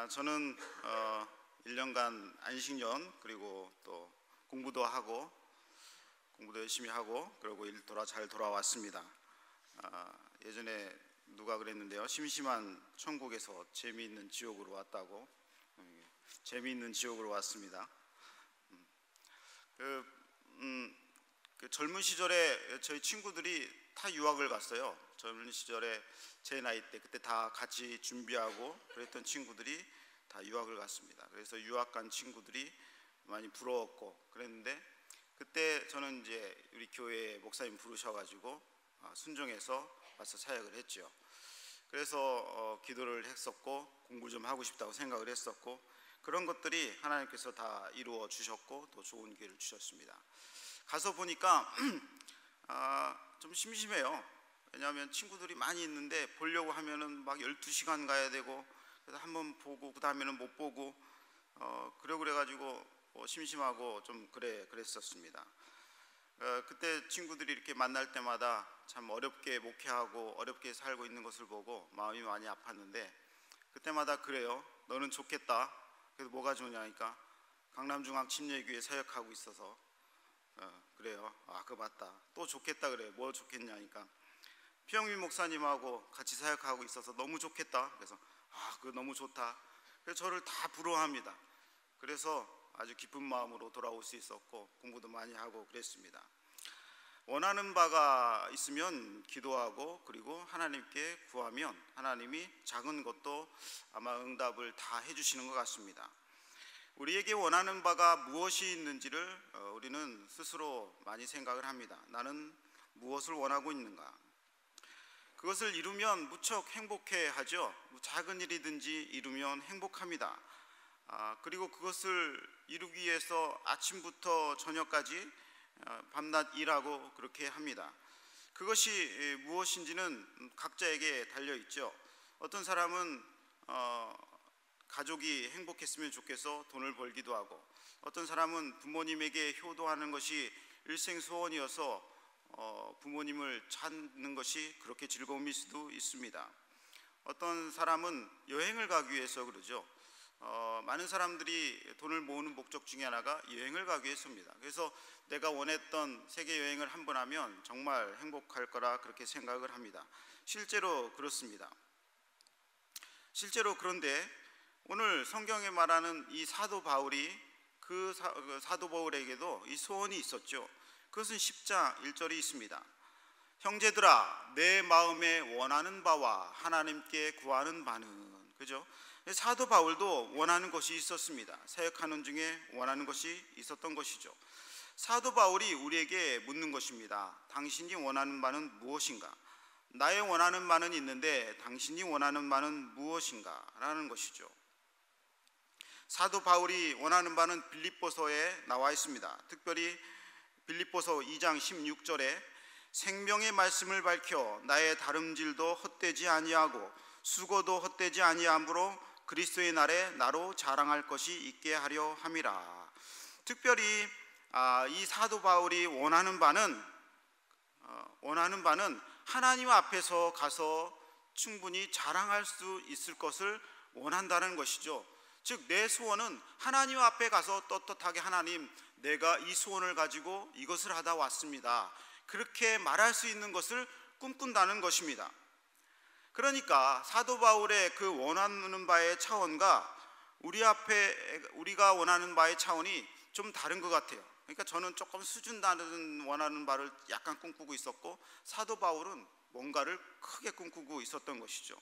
저는 1년간 안식년 그리고 또 공부도 열심히 하고 그리고 잘 돌아왔습니다. 예전에 누가 그랬는데요, 심심한 천국에서 재미있는 지옥으로 왔다고. 재미있는 지옥으로 왔습니다. 그 젊은 시절에 저희 친구들이 다 유학을 갔어요. 젊은 시절에 제 나이 때 그때 다 같이 준비하고 그랬던 친구들이 다 유학을 갔습니다. 그래서 유학 간 친구들이 많이 부러웠고 그랬는데, 그때 저는 이제 우리 교회 목사님 부르셔가지고 순종해서 와서 사역을 했죠. 그래서 기도를 했었고 공부 좀 하고 싶다고 생각을 했었고, 그런 것들이 하나님께서 다 이루어 주셨고 또 좋은 기회를 주셨습니다. 가서 보니까 좀 심심해요. 왜냐하면 친구들이 많이 있는데 보려고 하면은 막 12시간 가야 되고, 그래서 한번 보고 그 다음에는 못 보고 그래가지고 심심하고 좀 그랬었습니다. 그때 친구들이 이렇게 만날 때마다 참 어렵게 목회하고 어렵게 살고 있는 것을 보고 마음이 많이 아팠는데, 그때마다 그래요. 너는 좋겠다. 그래서 뭐가 좋냐니까 강남중앙침례교회 사역하고 있어서 그래요. 그거 맞다. 또 좋겠다 그래요. 뭐 좋겠냐니까 피영민 목사님하고 같이 사역하고 있어서 너무 좋겠다. 그래서 그거 너무 좋다. 그래서 저를 다 부러워합니다. 그래서 아주 기쁜 마음으로 돌아올 수 있었고 공부도 많이 하고 그랬습니다. 원하는 바가 있으면 기도하고 그리고 하나님께 구하면 하나님이 작은 것도 아마 응답을 다 해주시는 것 같습니다. 우리에게 원하는 바가 무엇이 있는지를 우리는 스스로 많이 생각을 합니다. 나는 무엇을 원하고 있는가? 그것을 이루면 무척 행복해하죠. 작은 일이든지 이루면 행복합니다. 그리고 그것을 이루기 위해서 아침부터 저녁까지 밤낮 일하고 그렇게 합니다. 그것이 무엇인지는 각자에게 달려있죠. 어떤 사람은 가족이 행복했으면 좋겠어 돈을 벌기도 하고, 어떤 사람은 부모님에게 효도하는 것이 일생 소원이어서 부모님을 찾는 것이 그렇게 즐거움일 수도 있습니다. 어떤 사람은 여행을 가기 위해서 그러죠. 많은 사람들이 돈을 모으는 목적 중에 하나가 여행을 가기 위해서입니다. 그래서 내가 원했던 세계 여행을 한번 하면 정말 행복할 거라 그렇게 생각을 합니다. 실제로 그렇습니다. 그런데 오늘 성경에 말하는 이 사도 바울이 그 사도 바울에게도 이 소원이 있었죠. 그것은 10장 1절이 있습니다. 형제들아, 내 마음에 원하는 바와 하나님께 구하는 바는, 그죠? 사도 바울도 원하는 것이 있었습니다. 사역하는 중에 원하는 것이 있었던 것이죠. 사도 바울이 우리에게 묻는 것입니다. 당신이 원하는 바는 무엇인가? 나의 원하는 바는 있는데 당신이 원하는 바는 무엇인가? 라는 것이죠. 사도 바울이 원하는 바는 빌립보서에 나와 있습니다. 특별히 빌립보서 2장 16절에 생명의 말씀을 밝혀 나의 다름질도 헛되지 아니하고 수고도 헛되지 아니하므로 그리스도의 날에 나로 자랑할 것이 있게 하려 함이라. 특별히 이 사도 바울이 원하는 바는 하나님 앞에서 가서 충분히 자랑할 수 있을 것을 원한다는 것이죠. 즉 내 소원은 하나님 앞에 가서 떳떳하게 하나님, 내가 이 소원을 가지고 이것을 하다 왔습니다, 그렇게 말할 수 있는 것을 꿈꾼다는 것입니다. 그러니까 사도 바울의 그 원하는 바의 차원과 우리가 원하는 바의 차원이 좀 다른 것 같아요. 그러니까 저는 조금 수준 다른 원하는 바를 약간 꿈꾸고 있었고, 사도 바울은 뭔가를 크게 꿈꾸고 있었던 것이죠.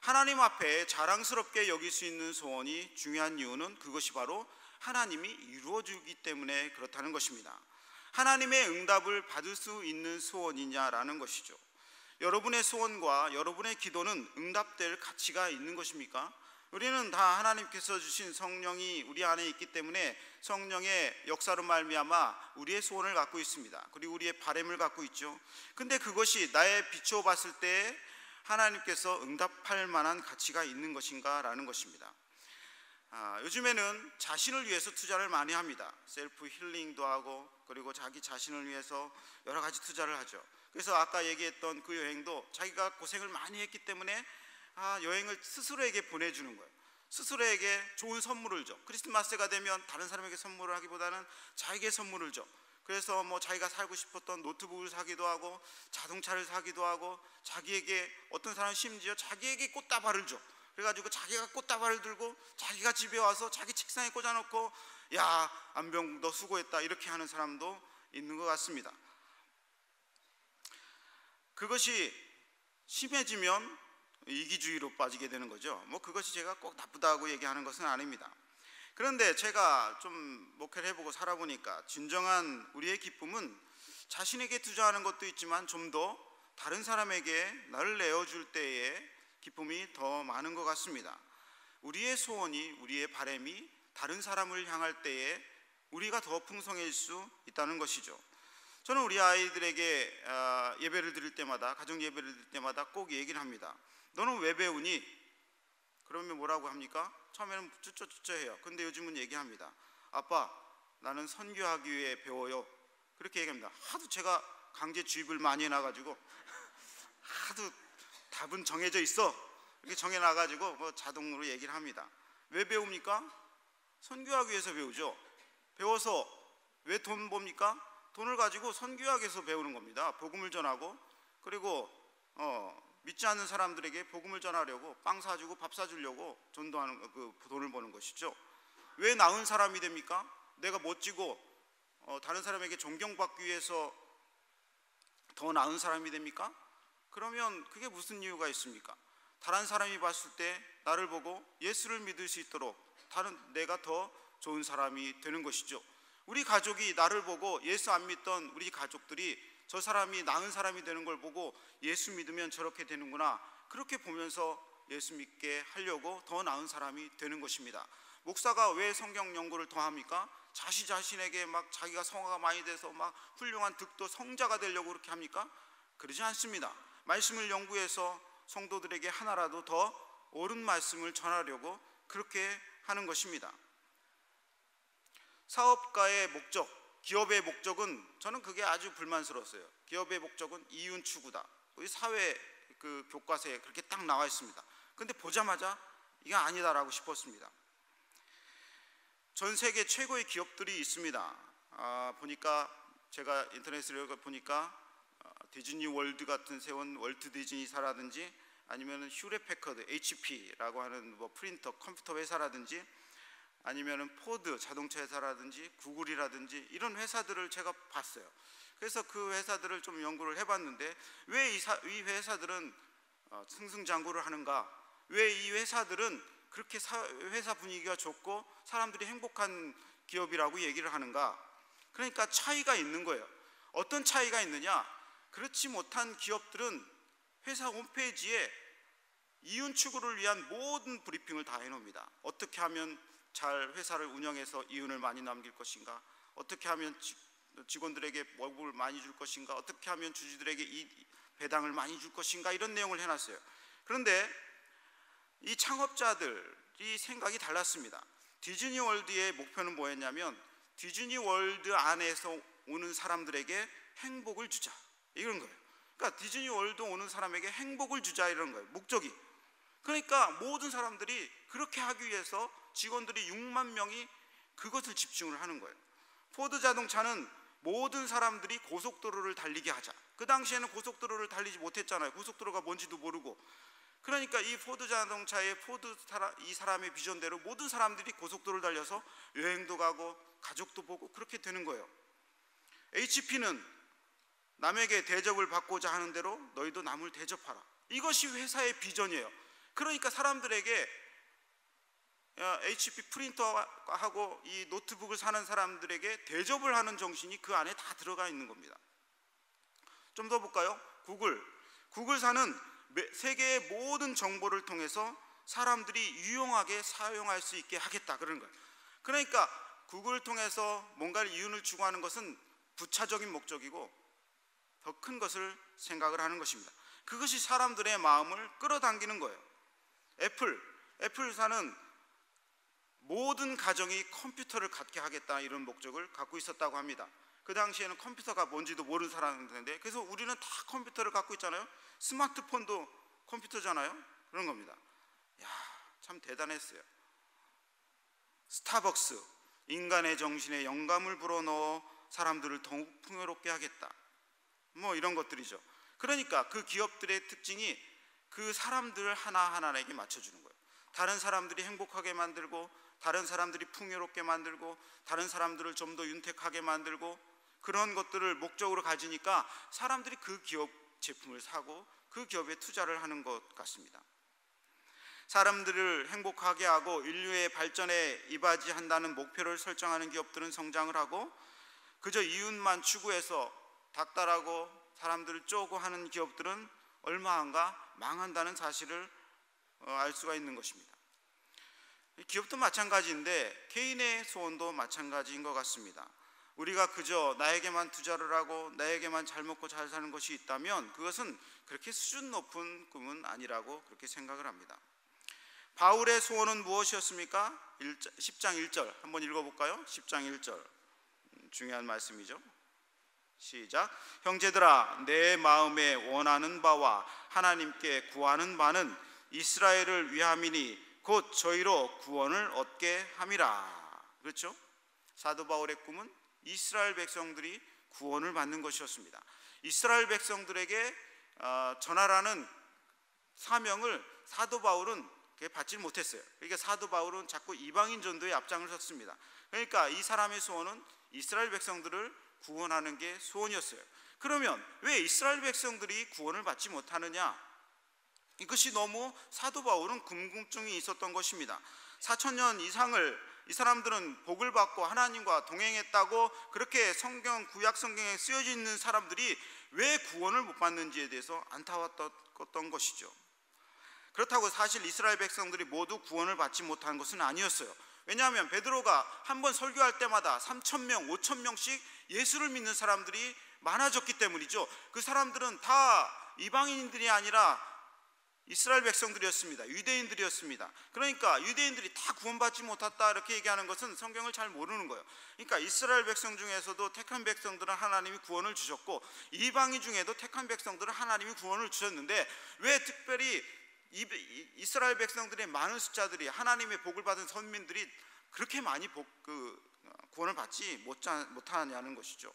하나님 앞에 자랑스럽게 여길 수 있는 소원이 중요한 이유는 그것이 바로 하나님이 이루어주기 때문에 그렇다는 것입니다. 하나님의 응답을 받을 수 있는 소원이냐라는 것이죠. 여러분의 소원과 여러분의 기도는 응답될 가치가 있는 것입니까? 우리는 다 하나님께서 주신 성령이 우리 안에 있기 때문에 성령의 역사로 말미암아 우리의 소원을 갖고 있습니다. 그리고 우리의 바람을 갖고 있죠. 근데 그것이 나의 비추어 봤을 때 하나님께서 응답할 만한 가치가 있는 것인가 라는 것입니다. 요즘에는 자신을 위해서 투자를 많이 합니다. 셀프 힐링도 하고 그리고 자기 자신을 위해서 여러 가지 투자를 하죠. 그래서 아까 얘기했던 그 여행도 자기가 고생을 많이 했기 때문에 여행을 스스로에게 보내주는 거예요. 스스로에게 좋은 선물을 줘. 크리스마스가 되면 다른 사람에게 선물을 하기보다는 자기에게 선물을 줘. 그래서 뭐 자기가 살고 싶었던 노트북을 사기도 하고 자동차를 사기도 하고, 자기에게, 어떤 사람은 심지어 자기에게 꽃다발을 줘. 그래가지고 자기가 꽃다발을 들고 자기가 집에 와서 자기 책상에 꽂아놓고, 야, 안병 너 수고했다, 이렇게 하는 사람도 있는 것 같습니다. 그것이 심해지면 이기주의로 빠지게 되는 거죠. 뭐 그것이 제가 꼭 나쁘다고 얘기하는 것은 아닙니다. 그런데 제가 좀 목회를 해보고 살아보니까 진정한 우리의 기쁨은 자신에게 투자하는 것도 있지만 좀 더 다른 사람에게 나를 내어줄 때의 기쁨이 더 많은 것 같습니다. 우리의 소원이, 우리의 바람이 다른 사람을 향할 때에 우리가 더 풍성해질 수 있다는 것이죠. 저는 우리 아이들에게 예배를 드릴 때마다, 가정 예배를 드릴 때마다 꼭 얘기를 합니다. 너는 왜 배우니? 그러면 뭐라고 합니까? 처음에는 쭈쭈쭈쭈 해요. 근데 요즘은 얘기합니다. 아빠, 나는 선교하기 위해 배워요. 그렇게 얘기합니다. 하도 제가 강제 주입을 많이 해놔가지고 하도 답은 정해져 있어, 이렇게 정해놔가지고 뭐 자동으로 얘기를 합니다. 왜 배웁니까? 선교하기 위해서 배우죠. 배워서 왜 돈 법니까? 돈을 가지고 선교하기 위해서 배우는 겁니다. 복음을 전하고, 그리고 믿지 않는 사람들에게 복음을 전하려고 빵 사주고 밥 사주려고 전도하는, 그 돈을 버는 것이죠. 왜 나은 사람이 됩니까? 내가 멋지고 다른 사람에게 존경받기 위해서 더 나은 사람이 됩니까? 그러면 그게 무슨 이유가 있습니까? 다른 사람이 봤을 때 나를 보고 예수를 믿을 수 있도록 내가 더 좋은 사람이 되는 것이죠. 우리 가족이 나를 보고, 예수 안 믿던 우리 가족들이 저 사람이 나은 사람이 되는 걸 보고 예수 믿으면 저렇게 되는구나, 그렇게 보면서 예수 믿게 하려고 더 나은 사람이 되는 것입니다. 목사가 왜 성경 연구를 더 합니까? 자신에게 막 자기가 성화가 많이 돼서 막 훌륭한 득도 성자가 되려고 그렇게 합니까? 그러지 않습니다. 말씀을 연구해서 성도들에게 하나라도 더 옳은 말씀을 전하려고 그렇게 하는 것입니다. 사업가의 목적, 기업의 목적은, 저는 그게 아주 불만스러웠어요. 기업의 목적은 이윤 추구다. 우리 사회 그 교과서에 그렇게 딱 나와 있습니다. 근데 보자마자 이게 아니다라고 싶었습니다. 전 세계 최고의 기업들이 있습니다. 보니까, 제가 인터넷을 보니까 디즈니 월드 같은 세운 월트 디즈니사라든지, 아니면 휴렛 패커드 HP라고 하는 뭐 프린터 컴퓨터 회사라든지, 아니면 포드 자동차 회사라든지 구글이라든지, 이런 회사들을 제가 봤어요. 그래서 그 회사들을 좀 연구를 해봤는데, 왜 이 회사들은 승승장구를 하는가? 왜 이 회사들은 그렇게 회사 분위기가 좋고 사람들이 행복한 기업이라고 얘기를 하는가? 그러니까 차이가 있는 거예요. 어떤 차이가 있느냐? 그렇지 못한 기업들은 회사 홈페이지에 이윤 추구를 위한 모든 브리핑을 다 해놓습니다. 어떻게 하면 잘 회사를 운영해서 이윤을 많이 남길 것인가, 어떻게 하면 직원들에게 월급을 많이 줄 것인가, 어떻게 하면 주주들에게 이 배당을 많이 줄 것인가, 이런 내용을 해놨어요. 그런데 이 창업자들이 생각이 달랐습니다. 디즈니 월드의 목표는 뭐였냐면, 디즈니 월드 안에서 오는 사람들에게 행복을 주자, 이런 거예요. 그러니까 디즈니 월드 오는 사람에게 행복을 주자, 이런 거예요, 목적이. 그러니까 모든 사람들이 그렇게 하기 위해서 직원들이 6만 명이 그것을 집중을 하는 거예요. 포드 자동차는 모든 사람들이 고속도로를 달리게 하자. 그 당시에는 고속도로를 달리지 못했잖아요. 고속도로가 뭔지도 모르고. 그러니까 이 포드 자동차의 이 사람의 비전대로 모든 사람들이 고속도로를 달려서 여행도 가고 가족도 보고 그렇게 되는 거예요. HP는 남에게 대접을 받고자 하는 대로 너희도 남을 대접하라. 이것이 회사의 비전이에요. 그러니까 사람들에게 HP 프린터하고 이 노트북을 사는 사람들에게 대접을 하는 정신이 그 안에 다 들어가 있는 겁니다. 좀 더 볼까요? 구글사는 세계의 모든 정보를 통해서 사람들이 유용하게 사용할 수 있게 하겠다, 그런 거예요. 그러니까 구글을 통해서 뭔가를 이윤을 추구하는 것은 부차적인 목적이고 더 큰 것을 생각을 하는 것입니다. 그것이 사람들의 마음을 끌어당기는 거예요. 애플사는 모든 가정이 컴퓨터를 갖게 하겠다, 이런 목적을 갖고 있었다고 합니다. 그 당시에는 컴퓨터가 뭔지도 모르는 사람인데, 그래서 우리는 다 컴퓨터를 갖고 있잖아요. 스마트폰도 컴퓨터잖아요. 그런 겁니다. 야, 참 대단했어요. 스타벅스, 인간의 정신에 영감을 불어넣어 사람들을 더욱 풍요롭게 하겠다, 뭐 이런 것들이죠. 그러니까 그 기업들의 특징이 그 사람들 하나하나에게 맞춰주는 거예요. 다른 사람들이 행복하게 만들고, 다른 사람들이 풍요롭게 만들고, 다른 사람들을 좀 더 윤택하게 만들고, 그런 것들을 목적으로 가지니까 사람들이 그 기업 제품을 사고 그 기업에 투자를 하는 것 같습니다. 사람들을 행복하게 하고 인류의 발전에 이바지한다는 목표를 설정하는 기업들은 성장을 하고, 그저 이윤만 추구해서 닥달하고 사람들을 쪼고 하는 기업들은 얼마 안가 망한다는 사실을 알 수가 있는 것입니다. 기업도 마찬가지인데 개인의 소원도 마찬가지인 것 같습니다. 우리가 그저 나에게만 투자를 하고 나에게만 잘 먹고 잘 사는 것이 있다면 그것은 그렇게 수준 높은 꿈은 아니라고 그렇게 생각을 합니다. 바울의 소원은 무엇이었습니까? 10장 1절 한번 읽어볼까요? 10장 1절 중요한 말씀이죠. 시작. 형제들아, 내 마음에 원하는 바와 하나님께 구하는 바는 이스라엘을 위함이니 곧 저희로 구원을 얻게 함이라. 그렇죠? 사도 바울의 꿈은 이스라엘 백성들이 구원을 받는 것이었습니다. 이스라엘 백성들에게 전하라는 사명을 사도 바울은 받지 못했어요. 그러니까 사도 바울은 자꾸 이방인 전도에 앞장을 섰습니다. 그러니까 이 사람의 소원은 이스라엘 백성들을 구원하는 게 소원이었어요. 그러면 왜 이스라엘 백성들이 구원을 받지 못하느냐? 이것이 너무 사도 바울은 궁금증이 있었던 것입니다. 4,000년 이상을 이 사람들은 복을 받고 하나님과 동행했다고 그렇게 성경, 구약 성경에 쓰여져 있는 사람들이 왜 구원을 못 받는지에 대해서 안타까웠던 것이죠. 그렇다고 사실 이스라엘 백성들이 모두 구원을 받지 못한 것은 아니었어요. 왜냐하면 베드로가 한 번 설교할 때마다 3,000명, 5,000명씩 예수를 믿는 사람들이 많아졌기 때문이죠. 그 사람들은 다 이방인들이 아니라 이스라엘 백성들이었습니다. 유대인들이었습니다. 그러니까 유대인들이 다 구원받지 못했다 이렇게 얘기하는 것은 성경을 잘 모르는 거예요. 그러니까 이스라엘 백성 중에서도 택한 백성들은 하나님이 구원을 주셨고, 이방인 중에도 택한 백성들은 하나님이 구원을 주셨는데 왜 특별히 이스라엘 백성들의 많은 숫자들이, 하나님의 복을 받은 선민들이 그렇게 많이 구원을 받지 못하냐는 것이죠.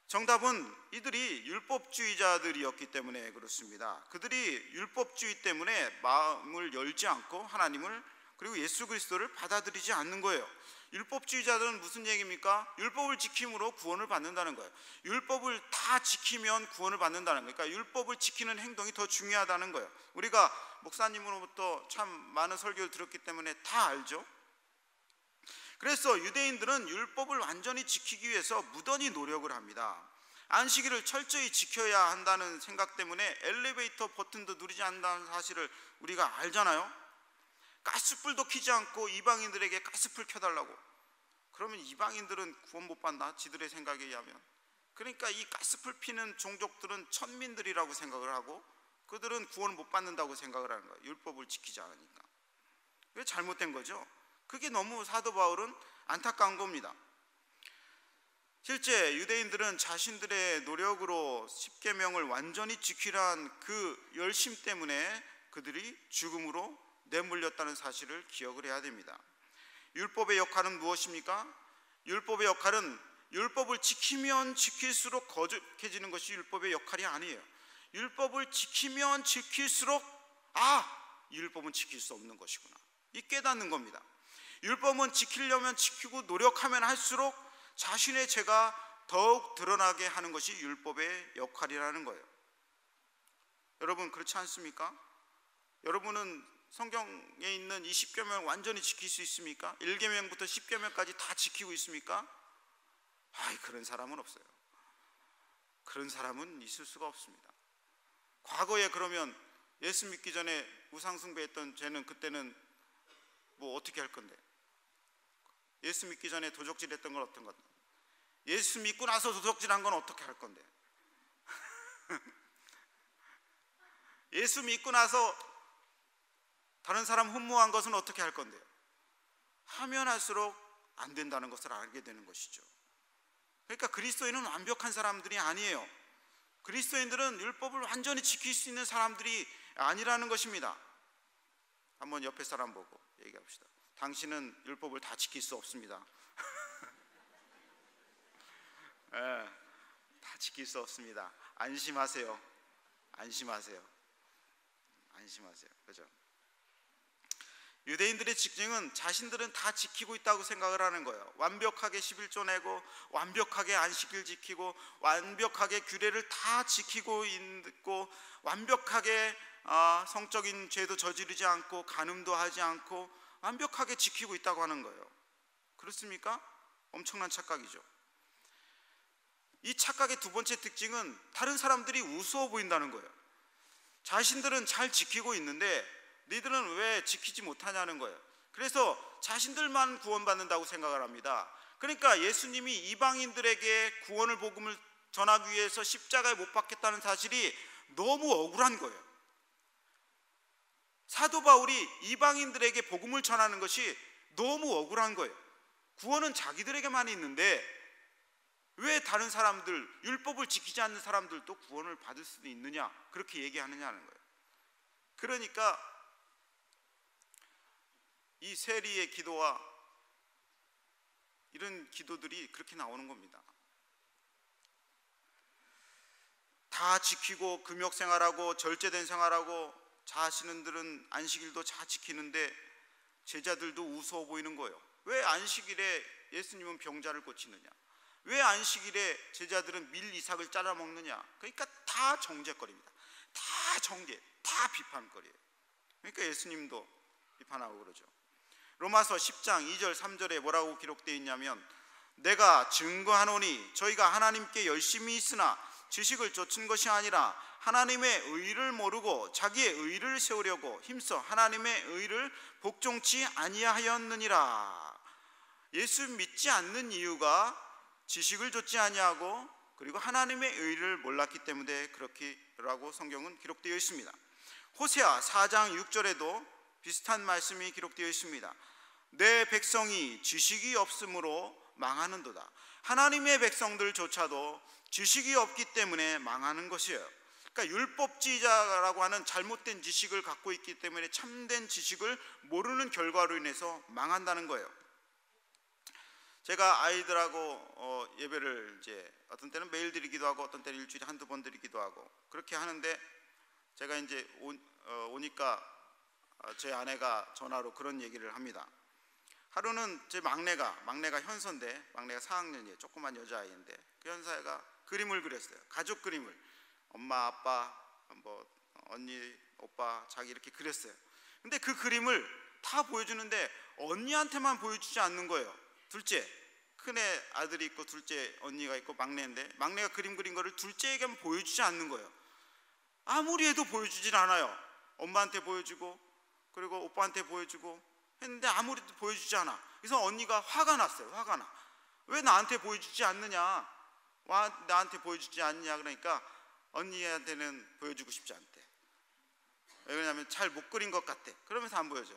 정답은 이들이 율법주의자들이었기 때문에 그렇습니다. 그들이 율법주의 때문에 마음을 열지 않고 하나님을, 그리고 예수 그리스도를 받아들이지 않는 거예요. 율법주의자들은 무슨 얘기입니까? 율법을 지킴으로 구원을 받는다는 거예요. 율법을 다 지키면 구원을 받는다는 거예요. 그러니까 율법을 지키는 행동이 더 중요하다는 거예요. 우리가 목사님으로부터 참 많은 설교를 들었기 때문에 다 알죠. 그래서 유대인들은 율법을 완전히 지키기 위해서 무던히 노력을 합니다. 안식일을 철저히 지켜야 한다는 생각 때문에 엘리베이터 버튼도 누르지 않는다는 사실을 우리가 알잖아요. 가스불도 켜지 않고 이방인들에게 가스불 켜달라고. 그러면 이방인들은 구원 못 받나? 지들의 생각에 의하면. 그러니까 이 가스불 피는 종족들은 천민들이라고 생각을 하고 그들은 구원을 못 받는다고 생각을 하는 거예요. 율법을 지키지 않으니까. 그게 잘못된 거죠. 그게 너무 사도 바울은 안타까운 겁니다. 실제 유대인들은 자신들의 노력으로 십계명을 완전히 지키라는 그 열심 때문에 그들이 죽음으로 내몰렸다는 사실을 기억을 해야 됩니다. 율법의 역할은 무엇입니까? 율법의 역할은 율법을 지키면 지킬수록 거룩해지는 것이 율법의 역할이 아니에요. 율법을 지키면 지킬수록 이 율법은 지킬 수 없는 것이구나, 이 깨닫는 겁니다. 율법은 지키려면 지키고 노력하면 할수록 자신의 죄가 더욱 드러나게 하는 것이 율법의 역할이라는 거예요. 여러분 그렇지 않습니까? 여러분은 성경에 있는 이 10계명을 완전히 지킬 수 있습니까? 1계명부터 10계명까지 다 지키고 있습니까? 그런 사람은 없어요. 그런 사람은 있을 수가 없습니다. 과거에 그러면 예수 믿기 전에 우상숭배했던 죄는 그때는 뭐 어떻게 할 건데? 예수 믿기 전에 도적질했던 건 어떤 건데? 예수 믿고 나서 도적질한 건 어떻게 할 건데? 예수 믿고 나서 다른 사람 흠모한 것은 어떻게 할 건데요? 하면 할수록 안 된다는 것을 알게 되는 것이죠. 그러니까 그리스도인은 완벽한 사람들이 아니에요. 그리스도인들은 율법을 완전히 지킬 수 있는 사람들이 아니라는 것입니다. 한번 옆에 사람 보고 얘기합시다. 당신은 율법을 다 지킬 수 없습니다. 예, 다 지킬 수 없습니다. 안심하세요. 안심하세요. 안심하세요. 그죠? 유대인들의 직증은 자신들은 다 지키고 있다고 생각을 하는 거예요. 완벽하게 11조 내고, 완벽하게 안식일 지키고, 완벽하게 규례를 다 지키고 있고, 완벽하게 성적인 죄도 저지르지 않고, 간음도 하지 않고, 완벽하게 지키고 있다고 하는 거예요. 그렇습니까? 엄청난 착각이죠. 이 착각의 두 번째 특징은 다른 사람들이 우스워 보인다는 거예요. 자신들은 잘 지키고 있는데 너희들은 왜 지키지 못하냐는 거예요. 그래서 자신들만 구원받는다고 생각을 합니다. 그러니까 예수님이 이방인들에게 구원을 복음을 전하기 위해서 십자가에 못 박혔다는 사실이 너무 억울한 거예요. 사도 바울이 이방인들에게 복음을 전하는 것이 너무 억울한 거예요. 구원은 자기들에게만 있는데 왜 다른 사람들, 율법을 지키지 않는 사람들도 구원을 받을 수도 있느냐, 그렇게 얘기하느냐는 거예요. 그러니까 이 세리의 기도와 이런 기도들이 그렇게 나오는 겁니다. 다 지키고 금욕 생활하고 절제된 생활하고 자신들은 안식일도 다 지키는데 제자들도 우스워 보이는 거예요. 왜 안식일에 예수님은 병자를 고치느냐, 왜 안식일에 제자들은 밀 이삭을 잘라 먹느냐. 그러니까 다 정죄거리입니다. 다 정죄, 다 비판거리예요. 그러니까 예수님도 비판하고 그러죠. 로마서 10장 2절 3절에 뭐라고 기록되어 있냐면, 내가 증거하노니 저희가 하나님께 열심히 있으나 지식을 좇은 것이 아니라 하나님의 의를 모르고 자기의 의를 세우려고 힘써 하나님의 의를 복종치 아니하였느니라. 예수 믿지 않는 이유가 지식을 좇지 아니하고 그리고 하나님의 의를 몰랐기 때문에 그렇게라고 성경은 기록되어 있습니다. 호세아 4장 6절에도 비슷한 말씀이 기록되어 있습니다. 내 백성이 지식이 없으므로 망하는도다. 하나님의 백성들조차도 지식이 없기 때문에 망하는 것이에요. 그러니까 율법주의자라고 하는 잘못된 지식을 갖고 있기 때문에 참된 지식을 모르는 결과로 인해서 망한다는 거예요. 제가 아이들하고 예배를 이제 어떤 때는 매일 드리기도 하고 어떤 때는 일주일에 한두 번 드리기도 하고 그렇게 하는데, 제가 이제 오니까 제 아내가 전화로 그런 얘기를 합니다. 하루는 제 막내가 현서인데, 막내가 4학년이에요. 조그만 여자아이인데 그 현서가 그림을 그렸어요. 가족 그림을. 엄마, 아빠, 뭐 언니, 오빠, 자기 이렇게 그렸어요. 근데 그 그림을 다 보여주는데 언니한테만 보여주지 않는 거예요. 둘째, 큰애 아들이 있고 둘째 언니가 있고 막내인데, 막내가 그림 그린 거를 둘째에게만 보여주지 않는 거예요. 아무리 해도 보여주질 않아요. 엄마한테 보여주고 그리고 오빠한테 보여주고 했는데 아무리도 보여주지 않아. 그래서 언니가 화가 났어요. 화가 나. 왜 나한테 보여주지 않느냐, 와 나한테 보여주지 않느냐. 그러니까 언니한테는 보여주고 싶지 않대. 왜냐하면 잘 못 그린 것 같대. 그러면서 안 보여줘.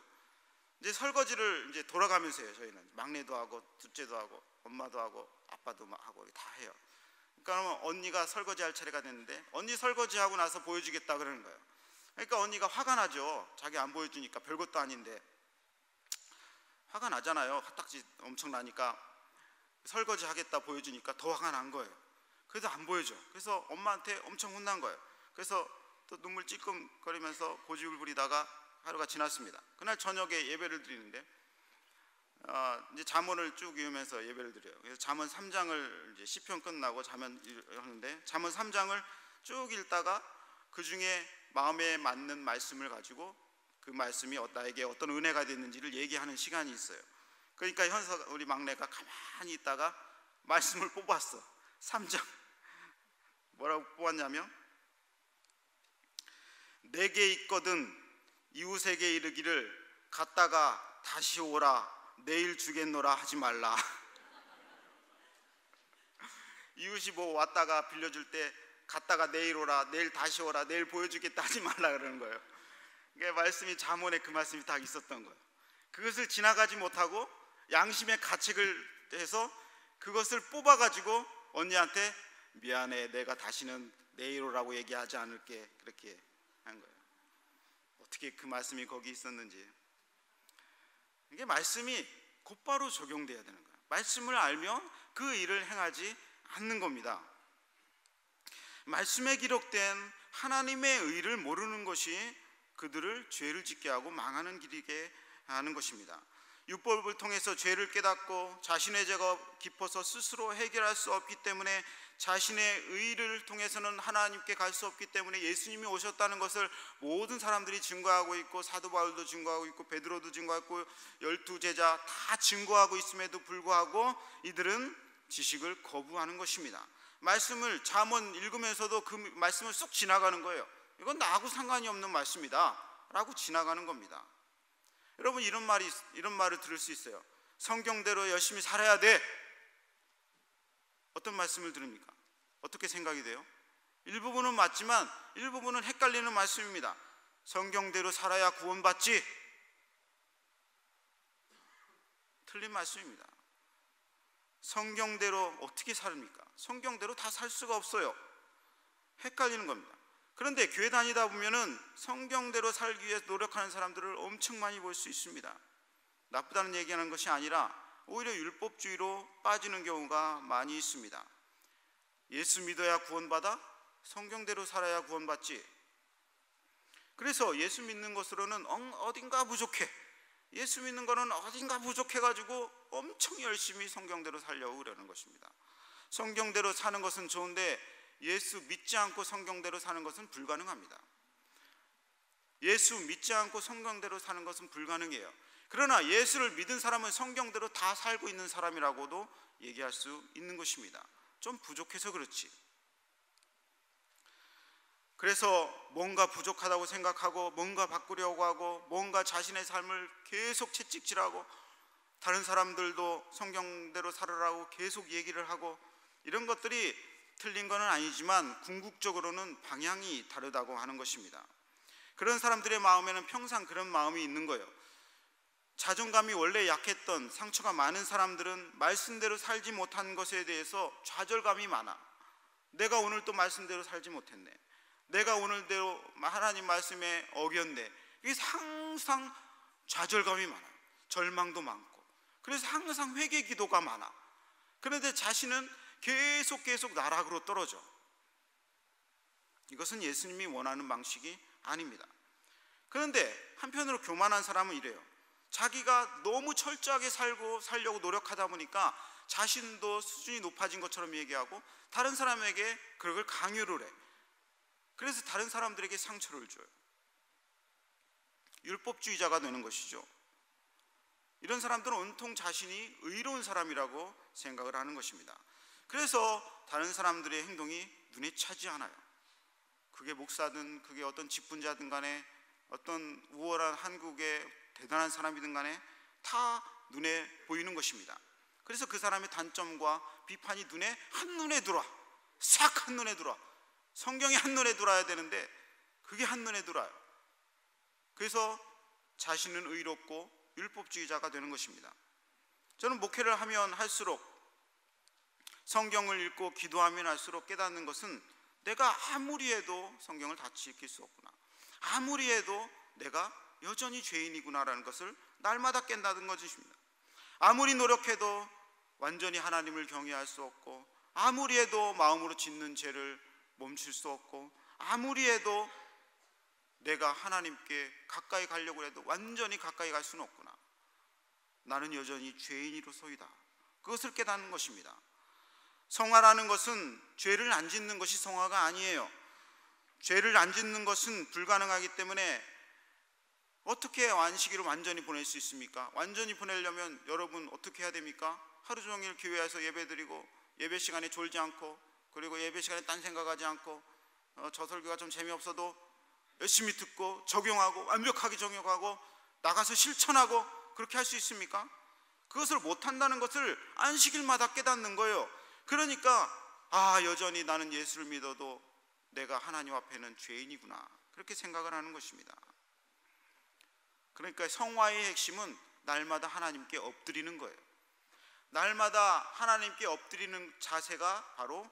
이제 설거지를 이제 돌아가면서 해요. 저희는 막내도 하고 둘째도 하고 엄마도 하고 아빠도 하고 다 해요. 그러니까 언니가 설거지할 차례가 됐는데 언니 설거지하고 나서 보여주겠다 그러는 거예요. 그러니까 언니가 화가 나죠. 자기 안 보여주니까 별것도 아닌데 화가 나잖아요. 화딱지 엄청 나니까. 설거지 하겠다 보여주니까 더 화가 난 거예요. 그래도 안 보여줘. 그래서 엄마한테 엄청 혼난 거예요. 그래서 또 눈물 찔끔거리면서 고집을 부리다가 하루가 지났습니다. 그날 저녁에 예배를 드리는데 이제 잠언을 쭉 읽으면서 예배를 드려요. 그래서 잠언 3장을 이제 시편 끝나고 하는데 잠언 3장을 쭉 읽다가 그 중에 마음에 맞는 말씀을 가지고 그 말씀이 나에게 어떤 은혜가 됐는지를 얘기하는 시간이 있어요. 그러니까 우리 막내가 가만히 있다가 말씀을 뽑았어. 3장 뭐라고 뽑았냐면, 내게 있거든 이웃에게 이르기를 갔다가 다시 오라 내일 주겠노라 하지 말라. 이웃이 뭐 왔다가 빌려줄 때 갔다가 내일 오라, 내일 다시 오라, 내일 보여주겠다 하지 말라 그러는 거예요. 그러니까 말씀이 잠언에 그 말씀이 딱 있었던 거예요. 그것을 지나가지 못하고 양심의 가책을 해서 그것을 뽑아가지고 언니한테 미안해, 내가 다시는 내일 오라고 얘기하지 않을게, 그렇게 한 거예요. 어떻게 그 말씀이 거기 있었는지. 이게 말씀이 곧바로 적용돼야 되는 거예요. 말씀을 알면 그 일을 행하지 않는 겁니다. 말씀에 기록된 하나님의 의를 모르는 것이 그들을 죄를 짓게 하고 망하는 길이게 하는 것입니다. 율법을 통해서 죄를 깨닫고 자신의 죄가 깊어서 스스로 해결할 수 없기 때문에, 자신의 의를 통해서는 하나님께 갈 수 없기 때문에 예수님이 오셨다는 것을 모든 사람들이 증거하고 있고, 사도 바울도 증거하고 있고, 베드로도 증거하고, 12제자 다 증거하고 있음에도 불구하고 이들은 지식을 거부하는 것입니다. 말씀을 잠언 읽으면서도 그 말씀을 쑥 지나가는 거예요. 이건 나하고 상관이 없는 말씀이다 라고 지나가는 겁니다. 여러분, 이런 말을 들을 수 있어요. 성경대로 열심히 살아야 돼. 어떤 말씀을 들습니까? 어떻게 생각이 돼요? 일부분은 맞지만 일부분은 헷갈리는 말씀입니다. 성경대로 살아야 구원받지. 틀린 말씀입니다. 성경대로 어떻게 삽니까? 성경대로 다 살 수가 없어요. 헷갈리는 겁니다. 그런데 교회 다니다 보면은 성경대로 살기 위해서 노력하는 사람들을 엄청 많이 볼 수 있습니다. 나쁘다는 얘기하는 것이 아니라 오히려 율법주의로 빠지는 경우가 많이 있습니다. 예수 믿어야 구원받아? 성경대로 살아야 구원받지. 그래서 예수 믿는 것으로는 어딘가 부족해. 예수 믿는 거는 어딘가 부족해가지고 엄청 열심히 성경대로 살려고 그러는 것입니다. 성경대로 사는 것은 좋은데 예수 믿지 않고 성경대로 사는 것은 불가능합니다. 예수 믿지 않고 성경대로 사는 것은 불가능해요. 그러나 예수를 믿은 사람은 성경대로 다 살고 있는 사람이라고도 얘기할 수 있는 것입니다. 좀 부족해서 그렇지. 그래서 뭔가 부족하다고 생각하고 뭔가 바꾸려고 하고 뭔가 자신의 삶을 계속 채찍질하고 다른 사람들도 성경대로 살으라고 계속 얘기를 하고, 이런 것들이 틀린 건 아니지만 궁극적으로는 방향이 다르다고 하는 것입니다. 그런 사람들의 마음에는 평생 그런 마음이 있는 거예요. 자존감이 원래 약했던, 상처가 많은 사람들은 말씀대로 살지 못한 것에 대해서 좌절감이 많아. 내가 오늘 또 말씀대로 살지 못했네. 내가 오늘대로 하나님 말씀에 어겼네. 이게 항상 좌절감이 많아요. 절망도 많고. 그래서 항상 회개 기도가 많아. 그런데 자신은 계속 나락으로 떨어져. 이것은 예수님이 원하는 방식이 아닙니다. 그런데 한편으로 교만한 사람은 이래요. 자기가 너무 철저하게 살려고 노력하다 보니까 자신도 수준이 높아진 것처럼 얘기하고 다른 사람에게 그걸 강요를 해. 그래서 다른 사람들에게 상처를 줘요. 율법주의자가 되는 것이죠. 이런 사람들은 온통 자신이 의로운 사람이라고 생각을 하는 것입니다. 그래서 다른 사람들의 행동이 눈에 차지 않아요. 그게 목사든 그게 어떤 직분자든 간에 어떤 우월한 한국의 대단한 사람이든 간에 다 눈에 보이는 것입니다. 그래서 그 사람의 단점과 비판이 한눈에 들어와. 싹 한눈에 들어와. 성경이 한눈에 들어와야 되는데 그게 한눈에 들어와요. 그래서 자신은 의롭고 율법주의자가 되는 것입니다. 저는 목회를 하면 할수록, 성경을 읽고 기도하면 할수록 깨닫는 것은 내가 아무리 해도 성경을 다 지킬 수 없구나. 아무리 해도 내가 여전히 죄인이구나라는 것을 날마다 깬다는 것입니다. 아무리 노력해도 완전히 하나님을 경외할 수 없고, 아무리 해도 마음으로 짓는 죄를 멈출 수 없고, 아무리 해도 내가 하나님께 가까이 가려고 해도 완전히 가까이 갈 수는 없구나. 나는 여전히 죄인으로서이다. 그것을 깨닫는 것입니다. 성화라는 것은 죄를 안 짓는 것이 성화가 아니에요. 죄를 안 짓는 것은 불가능하기 때문에 어떻게 안식일을 완전히 보낼 수 있습니까? 완전히 보내려면 여러분 어떻게 해야 됩니까? 하루 종일 교회에서 예배드리고 예배 시간에 졸지 않고, 그리고 예배 시간에 딴 생각하지 않고, 저 설교가 좀 재미없어도 열심히 듣고 적용하고 완벽하게 적용하고 나가서 실천하고, 그렇게 할 수 있습니까? 그것을 못한다는 것을 안식일마다 깨닫는 거예요. 그러니까 여전히 나는 예수를 믿어도 내가 하나님 앞에는 죄인이구나, 그렇게 생각을 하는 것입니다. 그러니까 성화의 핵심은 날마다 하나님께 엎드리는 거예요. 날마다 하나님께 엎드리는 자세가 바로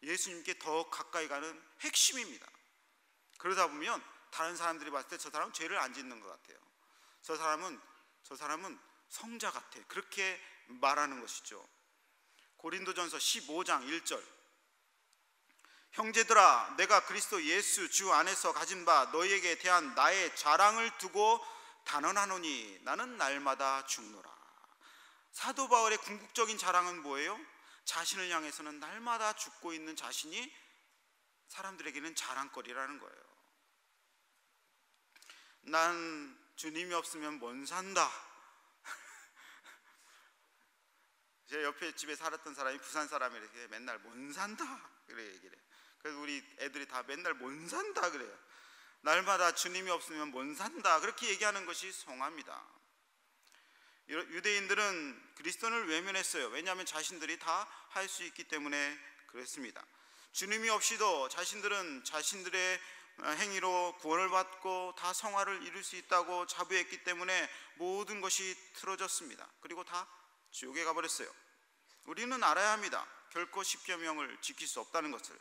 예수님께 더 가까이 가는 핵심입니다. 그러다 보면 다른 사람들이 봤을 때 저 사람은 죄를 안 짓는 것 같아요. 저 사람은 성자 같아. 그렇게 말하는 것이죠. 고린도전서 15장 1절. 형제들아, 내가 그리스도 예수 주 안에서 가진 바 너희에게 대한 나의 자랑을 두고 단언하노니 나는 날마다 죽노라. 사도 바울의 궁극적인 자랑은 뭐예요? 자신을 향해서는 날마다 죽고 있는 자신이 사람들에게는 자랑거리라는 거예요. 난 주님이 없으면 못 산다. 제 옆에 집에 살았던 사람이 부산 사람이래. 맨날 못 산다 그래 얘기를 해. 그래서 우리 애들이 다 맨날 못 산다 그래요. 날마다 주님이 없으면 못 산다 그렇게 얘기하는 것이 송합니다. 유대인들은 그리스도를 외면했어요. 왜냐하면 자신들이 다 할 수 있기 때문에 그랬습니다. 주님이 없이도 자신들은 자신들의 행위로 구원을 받고 다 성화를 이룰 수 있다고 자부했기 때문에 모든 것이 틀어졌습니다. 그리고 다 지옥에 가버렸어요. 우리는 알아야 합니다. 결코 10계명을 지킬 수 없다는 것을,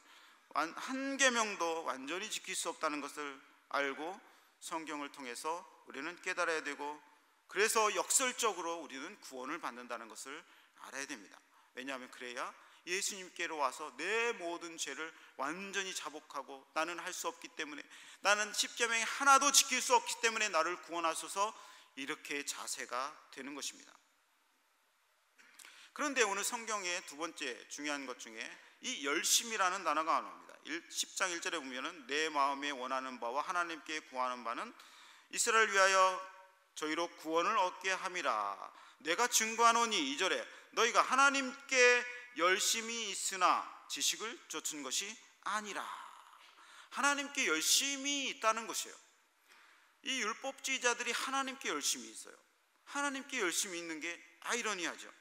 한 계명도 완전히 지킬 수 없다는 것을 알고 성경을 통해서 우리는 깨달아야 되고, 그래서 역설적으로 우리는 구원을 받는다는 것을 알아야 됩니다. 왜냐하면 그래야 예수님께로 와서 내 모든 죄를 완전히 자복하고, 나는 할 수 없기 때문에, 나는 10계명이 하나도 지킬 수 없기 때문에 나를 구원하소서, 이렇게 자세가 되는 것입니다. 그런데 오늘 성경의 두 번째 중요한 것 중에 이 열심이라는 단어가 나옵니다. 10장 1절에 보면은 내 마음에 원하는 바와 하나님께 구하는 바는 이스라엘을 위하여 저희로 구원을 얻게 함이라. 내가 증거하노니 2절에 너희가 하나님께 열심히 있으나 지식을 좇은 것이 아니라. 하나님께 열심히 있다는 것이에요. 이 율법주의자들이 하나님께 열심히 있어요. 하나님께 열심히 있는 게 아이러니하죠.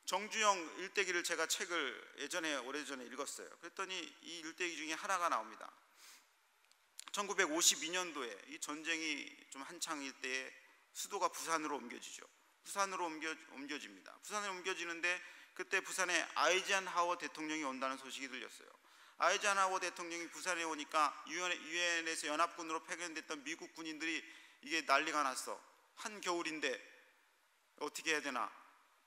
정주영 일대기를 제가 책을 예전에 오래전에 읽었어요. 그랬더니 이 일대기 중에 하나가 나옵니다. 1952년도에 이 전쟁이 좀 한창일 때에 수도가 부산으로 옮겨지죠. 부산으로 옮겨집니다. 부산으로 옮겨지는데 그때 부산에 아이젠하워 대통령이 온다는 소식이 들렸어요. 아이젠하워 대통령이 부산에 오니까 유엔에서 연합군으로 파견됐던 미국 군인들이 이게 난리가 났어. 한겨울인데 어떻게 해야 되나.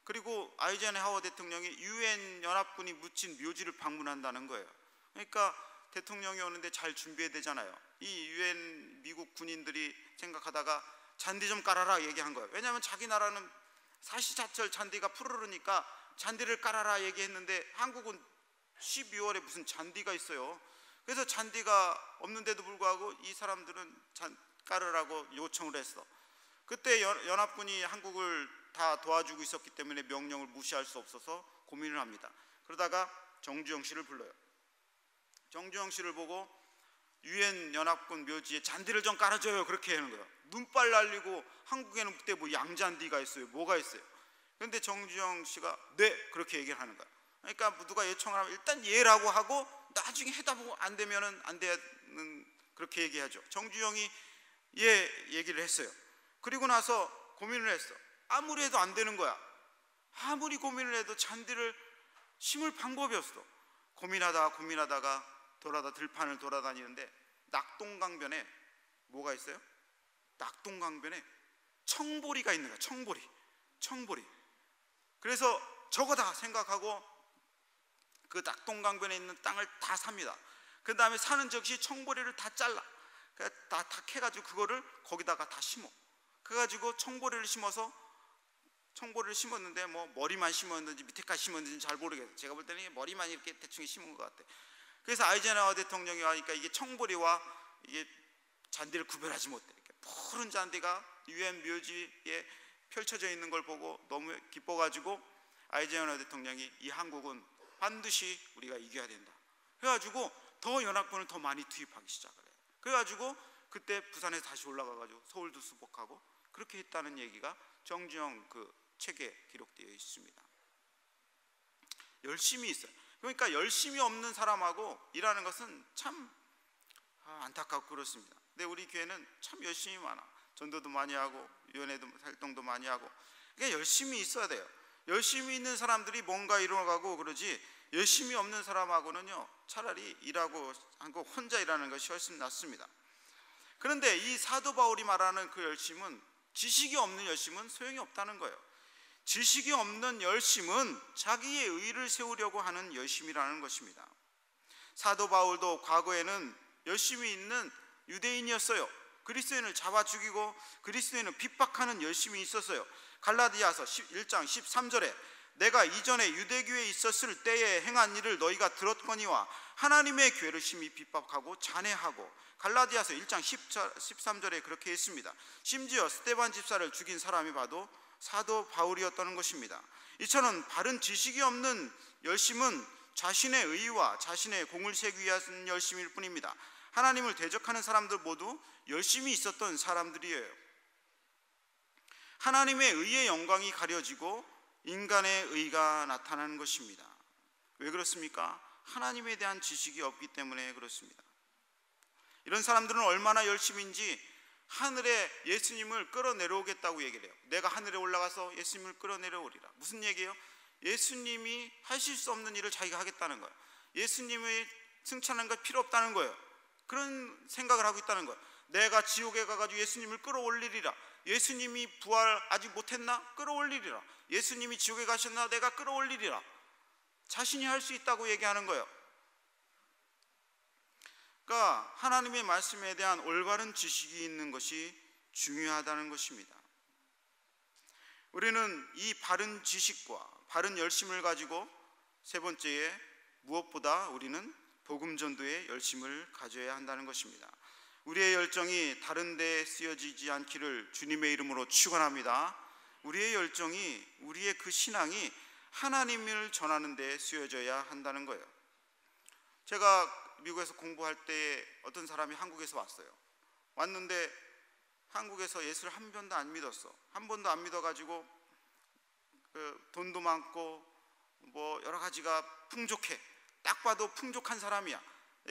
그리고 아이젠하워 대통령이 유엔 연합군이 묻힌 묘지를 방문한다는 거예요. 그러니까 대통령이 오는데 잘 준비해야 되잖아요. 이 유엔 미국 군인들이 생각하다가 잔디 좀 깔아라 얘기한 거예요. 왜냐하면 자기 나라는 사시사철 잔디가 푸르르니까 잔디를 깔아라 얘기했는데 한국은 12월에 무슨 잔디가 있어요. 그래서 잔디가 없는데도 불구하고 이 사람들은 깔으라고 요청을 했어. 그때 연합군이 한국을 다 도와주고 있었기 때문에 명령을 무시할 수 없어서 고민을 합니다. 그러다가 정주영 씨를 불러요. 정주영 씨를 보고 유엔 연합군 묘지에 잔디를 좀 깔아줘요 그렇게 하는 거예요. 눈발 날리고 한국에는 그때 뭐 양잔디가 있어요, 뭐가 있어요. 그런데 정주영 씨가 네 그렇게 얘기를 하는 거예요. 그러니까 누가 요청을 하면 일단 예라고 하고 나중에 해다 보고 안 되면은 안 되는 그렇게 얘기하죠. 정주영이 예 얘기를 했어요. 그리고 나서 고민을 했어. 아무리 해도 안 되는 거야. 아무리 고민을 해도 잔디를 심을 방법이 없어. 고민하다가 들판을 돌아다니는데 낙동강변에 뭐가 있어요? 낙동강변에 청보리가 있는 거야. 청보리. 그래서 저거다 생각하고 그 낙동강변에 있는 땅을 다 삽니다. 그 다음에 사는 즉시 청보리를 다 잘라. 다 캐가지고 그거를 거기다가 다 심어. 그래가지고 청보리를 심었는데 뭐 머리만 심었는지 밑에까지 심었는지 잘 모르겠어요. 제가 볼 때는 머리만 이렇게 대충 심은 것 같아요. 그래서 아이젠하워 대통령이 와니까 이게 청보리와 이게 잔디를 구별하지 못해. 이렇게 푸른 잔디가 유엔 묘지에 펼쳐져 있는 걸 보고 너무 기뻐가지고 아이젠하워 대통령이 이 한국은 반드시 우리가 이겨야 된다. 그래가지고 더 연합군을 더 많이 투입하기 시작을 해요. 그래가지고 그때 부산에 다시 올라가가지고 서울도 수복하고 그렇게 했다는 얘기가 정주영 그 책에 기록되어 있습니다. 열심히 있어요. 그러니까 열심이 없는 사람하고 일하는 것은 참 안타깝고 그렇습니다. 근데 우리 교회는 참 열심히 많아. 전도도 많이 하고 위원회도 활동도 많이 하고. 그러니까 열심히 있어야 돼요. 열심히 있는 사람들이 뭔가 이루어가고 그러지, 열심히 없는 사람하고는요 차라리 일하고 하고 혼자 일하는 것이 훨씬 낫습니다. 그런데 이 사도 바울이 말하는 그 열심은, 지식이 없는 열심은 소용이 없다는 거예요. 지식이 없는 열심은 자기의 의를 세우려고 하는 열심이라는 것입니다. 사도 바울도 과거에는 열심히 있는 유대인이었어요. 그리스도인을 잡아 죽이고 그리스도인을 핍박하는 열심이 있었어요. 갈라디아서 1장 13절에 내가 이전에 유대교에 있었을 때에 행한 일을 너희가 들었거니와 하나님의 교회를 심히 핍박하고 잔해하고, 갈라디아서 1장 13절에 그렇게 했습니다. 심지어 스데반 집사를 죽인 사람이 봐도 사도 바울이었다는 것입니다. 이처럼 바른 지식이 없는 열심은 자신의 의와 자신의 공을 세우기 위한 열심일 뿐입니다. 하나님을 대적하는 사람들 모두 열심히 있었던 사람들이에요. 하나님의 의의 영광이 가려지고 인간의 의가 나타나는 것입니다. 왜 그렇습니까? 하나님에 대한 지식이 없기 때문에 그렇습니다. 이런 사람들은 얼마나 열심인지 하늘에 예수님을 끌어내려오겠다고 얘기를 해요. 내가 하늘에 올라가서 예수님을 끌어내려오리라. 무슨 얘기예요? 예수님이 하실 수 없는 일을 자기가 하겠다는 거예요. 예수님의 승천하는 거 필요 없다는 거예요. 그런 생각을 하고 있다는 거예요. 내가 지옥에 가가지고 예수님을 끌어올리리라. 예수님이 부활 아직 못했나? 끌어올리리라. 예수님이 지옥에 가셨나? 내가 끌어올리리라. 자신이 할 수 있다고 얘기하는 거예요. 그러니까 하나님의 말씀에 대한 올바른 지식이 있는 것이 중요하다는 것입니다. 우리는 이 바른 지식과 바른 열심을 가지고 세 번째에 무엇보다 우리는 복음 전도에 열심을 가져야 한다는 것입니다. 우리의 열정이 다른 데에 쓰여지지 않기를 주님의 이름으로 축원합니다. 우리의 열정이, 우리의 그 신앙이 하나님을 전하는 데에 쓰여져야 한다는 거예요. 제가 미국에서 공부할 때 어떤 사람이 한국에서 왔어요. 왔는데 한국에서 예수를 한 번도 안 믿었어. 한 번도 안 믿어가지고 돈도 많고 뭐 여러 가지가 풍족해. 딱 봐도 풍족한 사람이야.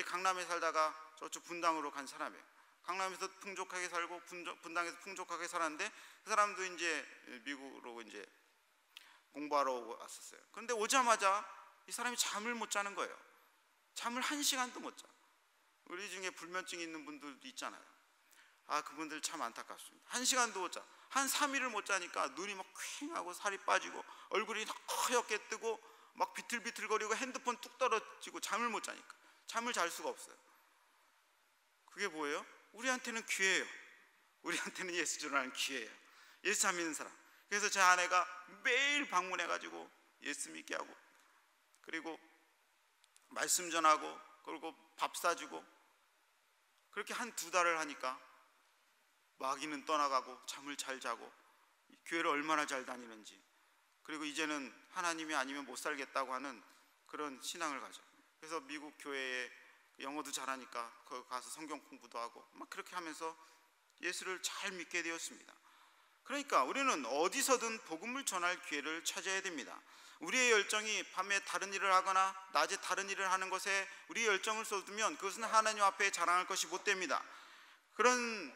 강남에 살다가 저쪽 분당으로 간 사람이에요. 강남에서 풍족하게 살고 분당에서 풍족하게 살았는데 그 사람도 이제 미국으로 이제 공부하러 왔었어요. 그런데 오자마자 이 사람이 잠을 못 자는 거예요. 잠을 1시간도 못 자. 우리 중에 불면증이 있는 분들도 있잖아요. 그분들 참 안타깝습니다. 1시간도 못 자. 한 3일을 못 자니까 눈이 막 퀭하고 살이 빠지고 얼굴이 허옇게 뜨고 막 비틀비틀거리고 핸드폰 뚝 떨어지고 잠을 못 자니까 잠을 잘 수가 없어요. 그게 뭐예요? 우리한테는 기회예요. 우리한테는 예수 전하는 기회예요. 예수 안 믿는 사람. 그래서 제 아내가 매일 방문해가지고 예수 믿게 하고, 그리고 말씀 전하고, 그리고 밥 사주고, 그렇게 한 2달을 하니까 마귀는 떠나가고 잠을 잘 자고 교회를 얼마나 잘 다니는지, 그리고 이제는 하나님이 아니면 못 살겠다고 하는 그런 신앙을 가져. 그래서 미국 교회에 영어도 잘하니까 거기 가서 성경 공부도 하고 막 그렇게 하면서 예수를 잘 믿게 되었습니다. 그러니까 우리는 어디서든 복음을 전할 기회를 찾아야 됩니다. 우리의 열정이 밤에 다른 일을 하거나 낮에 다른 일을 하는 것에 우리의 열정을 쏟으면 그것은 하나님 앞에 자랑할 것이 못 됩니다. 그런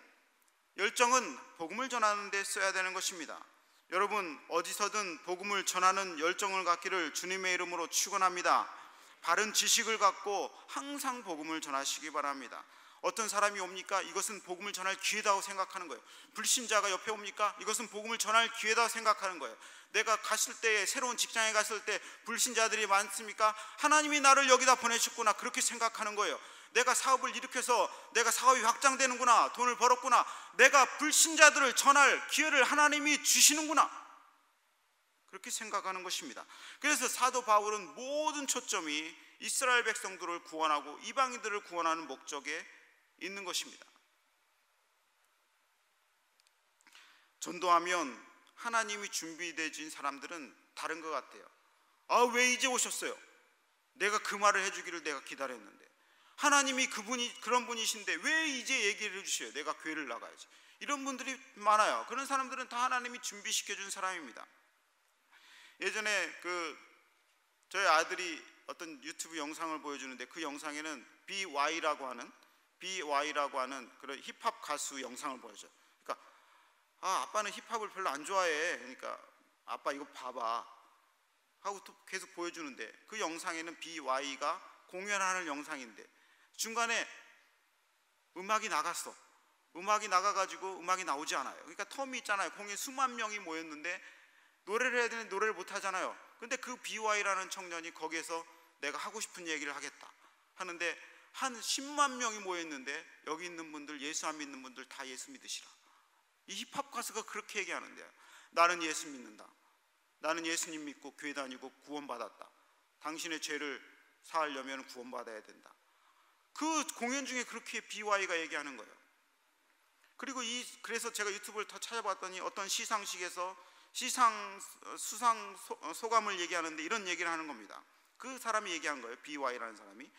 열정은 복음을 전하는 데 써야 되는 것입니다. 여러분, 어디서든 복음을 전하는 열정을 갖기를 주님의 이름으로 축원합니다. 바른 지식을 갖고 항상 복음을 전하시기 바랍니다. 어떤 사람이 옵니까? 이것은 복음을 전할 기회다고 생각하는 거예요. 불신자가 옆에 옵니까? 이것은 복음을 전할 기회다고 생각하는 거예요. 내가 갔을 때, 새로운 직장에 갔을 때 불신자들이 많습니까? 하나님이 나를 여기다 보내셨구나, 그렇게 생각하는 거예요. 내가 사업을 일으켜서 내가 사업이 확장되는구나, 돈을 벌었구나, 내가 불신자들을 전할 기회를 하나님이 주시는구나, 그렇게 생각하는 것입니다. 그래서 사도 바울은 모든 초점이 이스라엘 백성들을 구원하고 이방인들을 구원하는 목적에 있는 것입니다. 전도하면 하나님이 준비되어진 사람들은 다른 것 같아요. 왜 이제 오셨어요? 내가 그 말을 해주기를 내가 기다렸는데, 하나님이 그런 분이신데 왜 이제 얘기를 해주셔요? 내가 교회를 나가야지. 이런 분들이 많아요. 그런 사람들은 다 하나님이 준비시켜준 사람입니다. 예전에 저희 아들이 어떤 유튜브 영상을 보여주는데 그 영상에는 BY라고 하는 그런 힙합 가수 영상을 보여줘요. 그러니까 아빠는 힙합을 별로 안 좋아해. 그러니까 아빠 이거 봐봐. 하고 또 계속 보여주는데, 그 영상에는 BY가 공연하는 영상인데 중간에 음악이 나갔어. 음악이 나가가지고 음악이 나오지 않아요. 그러니까 텀이 있잖아요. 공연 수만 명이 모였는데 노래를 해야 되는데 노래를 못 하잖아요. 근데 그 BY라는 청년이 거기에서 내가 하고 싶은 얘기를 하겠다 하는데 한 10만 명이 모였는데 여기 있는 분들, 예수 안 믿는 분들 다 예수 믿으시라. 이 힙합 가수가 그렇게 얘기하는데요. 나는 예수 믿는다. 나는 예수님 믿고 교회 다니고 구원받았다. 당신의 죄를 사하려면 구원받아야 된다. 그 공연 중에 그렇게 BY가 얘기하는 거예요. 그리고 그래서 제가 유튜브를 더 찾아봤더니 어떤 시상식에서 수상 소감을 얘기하는데 이런 얘기를 하는 겁니다. 그 사람이 얘기한 거예요. BY라는 사람이.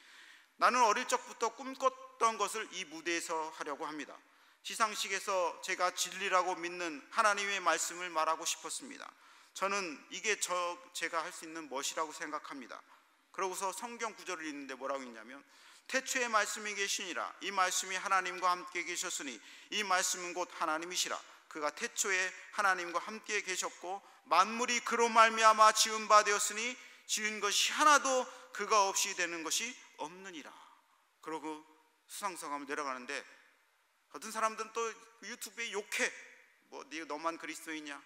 나는 어릴 적부터 꿈꿨던 것을 이 무대에서 하려고 합니다. 시상식에서 제가 진리라고 믿는 하나님의 말씀을 말하고 싶었습니다. 저는 이게 제가 할 수 있는 멋이라고 생각합니다. 그러고서 성경 구절을 읽는데 뭐라고 있냐면, 태초에 말씀이 계시니라. 이 말씀이 하나님과 함께 계셨으니 이 말씀은 곧 하나님이시라. 그가 태초에 하나님과 함께 계셨고 만물이 그로 말미암아 지은 바 되었으니 지은 것이 하나도 그가 없이 되는 것이 없느니라. 그러고 수상소감을 내려가는데 어떤 사람들은 또 유튜브에 욕해. 너만 그리스도이냐?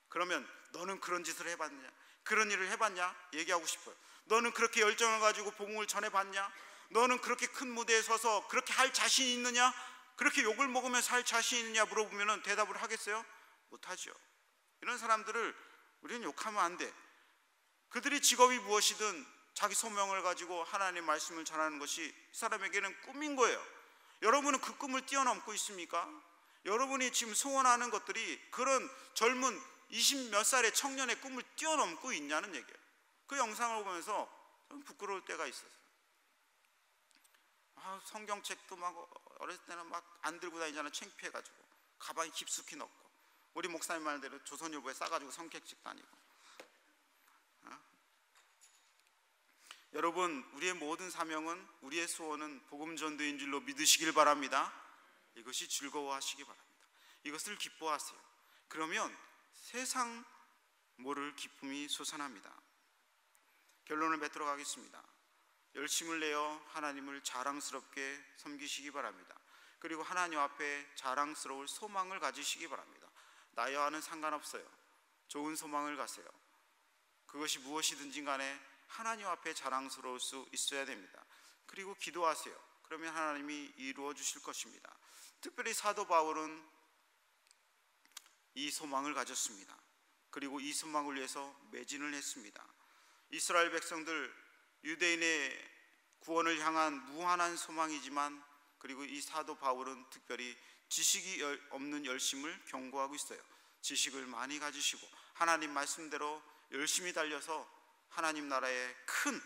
그러면 너는 그런 짓을 해봤냐? 그런 일을 해봤냐? 얘기하고 싶어요. 너는 그렇게 열정을 가지고 복음을 전해봤냐? 너는 그렇게 큰 무대에 서서 그렇게 할 자신이 있느냐? 그렇게 욕을 먹으면서 할 자신이 있느냐 물어보면 대답을 하겠어요? 못하죠. 이런 사람들을 우리는 욕하면 안 돼. 그들이 직업이 무엇이든 자기 소명을 가지고 하나님의 말씀을 전하는 것이 이 사람에게는 꿈인 거예요. 여러분은 그 꿈을 뛰어넘고 있습니까? 여러분이 지금 소원하는 것들이 그런 젊은 20 몇 살의 청년의 꿈을 뛰어넘고 있냐는 얘기예요. 그 영상을 보면서 좀 부끄러울 때가 있었어요. 성경책도 막 어렸을 때는 막 안 들고 다니잖아요. 창피해가지고 가방에 깊숙이 넣고, 우리 목사님 말대로 조선일보에 싸가지고 성경책 다니고. 여러분, 우리의 모든 사명은, 우리의 소원은 복음 전도인 줄로 믿으시길 바랍니다. 이것이 즐거워하시기 바랍니다. 이것을 기뻐하세요. 그러면 세상 모를 기쁨이 솟아납니다. 결론을 맺도록 하겠습니다. 열심을 내어 하나님을 자랑스럽게 섬기시기 바랍니다. 그리고 하나님 앞에 자랑스러울 소망을 가지시기 바랍니다. 나이와는 상관없어요. 좋은 소망을 가세요. 그것이 무엇이든지 간에 하나님 앞에 자랑스러울 수 있어야 됩니다. 그리고 기도하세요. 그러면 하나님이 이루어 주실 것입니다. 특별히 사도 바울은 이 소망을 가졌습니다. 그리고 이 소망을 위해서 매진을 했습니다. 이스라엘 백성들, 유대인의 구원을 향한 무한한 소망이지만, 그리고 이 사도 바울은 특별히 지식이 없는 열심을 경고하고 있어요. 지식을 많이 가지시고 하나님 말씀대로 열심히 달려서 하나님 나라의 큰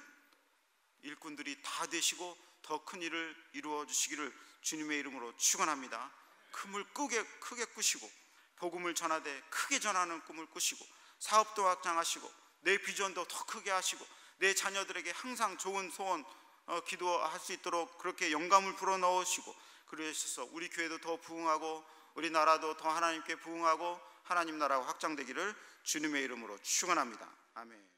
일꾼들이 다 되시고 더 큰 일을 이루어 주시기를 주님의 이름으로 축원합니다. 꿈을 크게 꾸시고 복음을 전하되 크게 전하는 꿈을 꾸시고 사업도 확장하시고 내 비전도 더 크게 하시고 내 자녀들에게 항상 좋은 소원 기도할 수 있도록 그렇게 영감을 불어넣으시고, 그러셔서 우리 교회도 더 부흥하고 우리 나라도 더 하나님께 부흥하고 하나님 나라가 확장되기를 주님의 이름으로 축원합니다. 아멘.